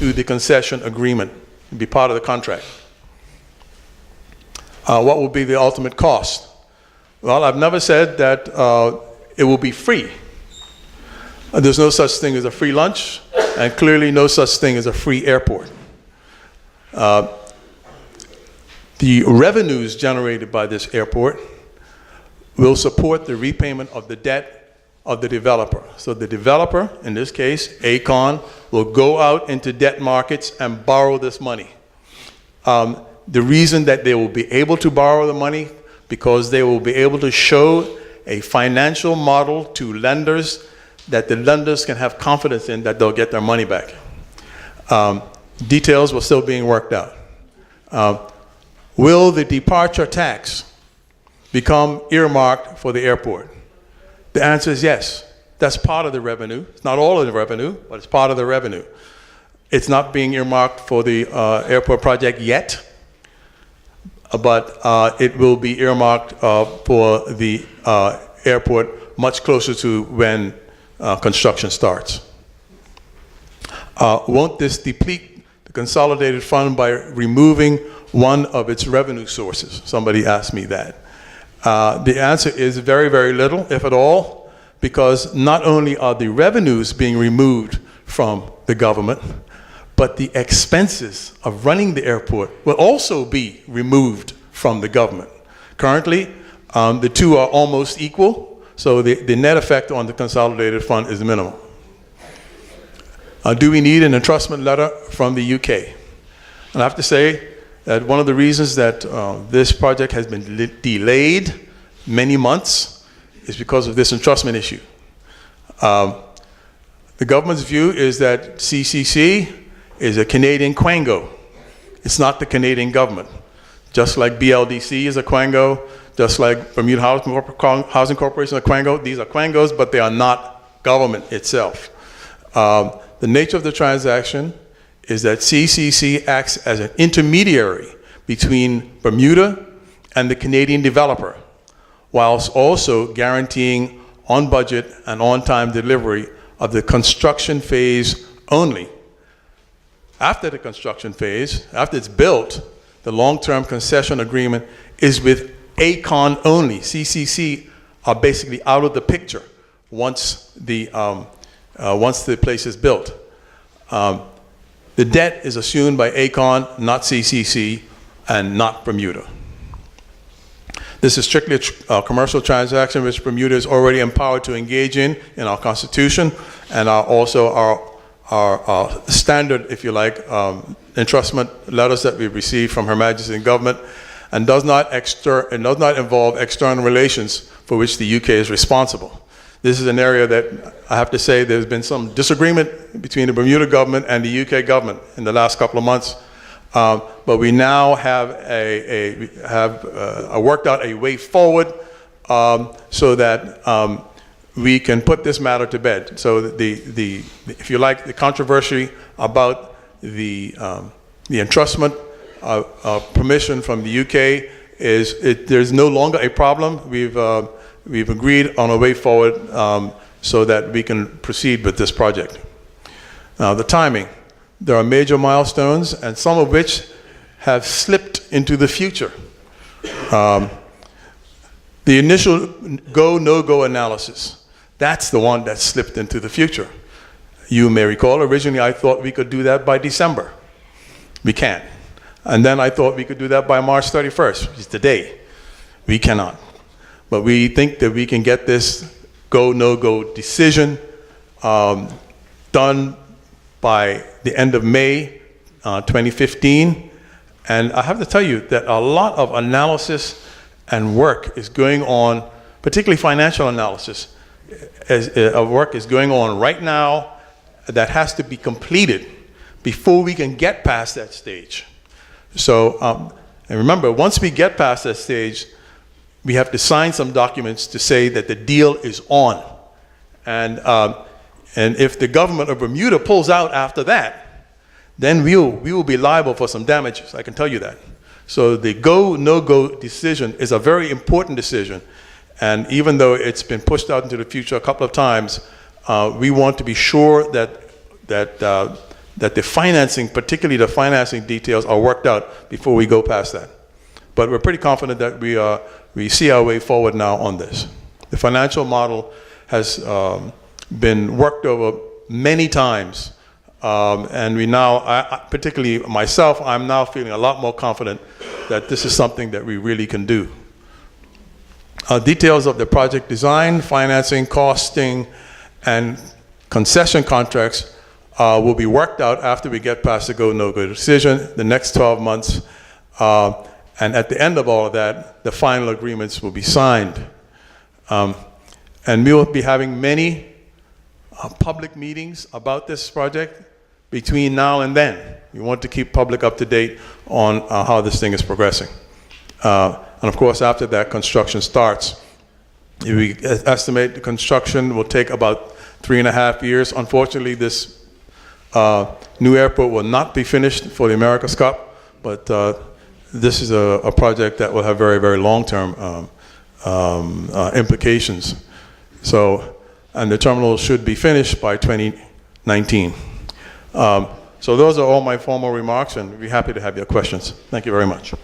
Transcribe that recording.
to the concession agreement, be part of the contract. What will be the ultimate cost? Well, I've never said that it will be free. There's no such thing as a free lunch, and clearly no such thing as a free airport. The revenues generated by this airport will support the repayment of the debt of the developer. So the developer, in this case, Aecon, will go out into debt markets and borrow this money. The reason that they will be able to borrow the money, because they will be able to show a financial model to lenders that the lenders can have confidence in that they'll get their money back. Details were still being worked out. Will the departure tax become earmarked for the airport? The answer is yes. That's part of the revenue. It's not all of the revenue, but it's part of the revenue. It's not being earmarked for the airport project yet, but it will be earmarked for the airport much closer to when construction starts. Won't this deplete the consolidated fund by removing one of its revenue sources? Somebody asked me that. The answer is very, very little, if at all, because not only are the revenues being removed from the government, but the expenses of running the airport will also be removed from the government. Currently, the two are almost equal, so the net effect on the consolidated fund is minimal. Do we need an entrustment letter from the UK? And I have to say that one of the reasons that this project has been delayed many months is because of this entrustment issue. The government's view is that CCC is a Canadian quango. It's not the Canadian government. Just like BLDC is a quango, just like Bermuda Housing Corporation is a quango, these are quangos, but they are not government itself. The nature of the transaction is that CCC acts as an intermediary between Bermuda and the Canadian developer, whilst also guaranteeing on budget and on-time delivery of the construction phase only. After the construction phase, after it's built, the long-term concession agreement is with Aecon only. CCC are basically out of the picture once the place is built. The debt is assumed by Aecon, not CCC, and not Bermuda. This is strictly a commercial transaction which Bermuda is already empowered to engage in our Constitution, and also our standard, if you like, entrustment letters that we receive from Her Majesty and government, and does not involve external relations for which the UK is responsible. This is an area that I have to say there's been some disagreement between the Bermuda government and the UK government in the last couple of months, but we now have worked out a way forward so that we can put this matter to bed. So if you like, the controversy about the entrustment permission from the UK there's no longer a problem. We've agreed on a way forward so that we can proceed with this project. Now, the timing. There are major milestones, and some of which have slipped into the future. The initial go, no-go analysis, that's the one that slipped into the future. You may recall, originally I thought we could do that by December. We can't. And then I thought we could do that by March 31st, which is today. We cannot. But we think that we can get this go, no-go decision done by the end of May 2015. And I have to tell you that a lot of analysis and work is going on, particularly financial analysis, work is going on right now that has to be completed before we can get past that stage. So, and remember, once we get past that stage, we have to sign some documents to say that the deal is on. And if the government of Bermuda pulls out after that, then we will be liable for some damages, I can tell you that. So the go, no-go decision is a very important decision. And even though it's been pushed out into the future a couple of times, we want to be sure that that the financing, particularly the financing details, are worked out before we go past that. But we're pretty confident that we see our way forward now on this. The financial model has been worked over many times, and we now, particularly myself, I'm now feeling a lot more confident that this is something that we really can do. Details of the project design, financing, costing, and concession contracts will be worked out after we get past the go, no-go decision, the next 12 months. And at the end of all of that, the final agreements will be signed. And we will be having many public meetings about this project between now and then. We want to keep public up to date on how this thing is progressing. And of course, after that, construction starts. We estimate the construction will take about 3.5 years. Unfortunately, this new airport will not be finished for the America's Cup, but this is a project that will have very, very long-term implications. So, and the terminal should be finished by 2019. So those are all my formal remarks, and we'd be happy to have your questions. Thank you very much.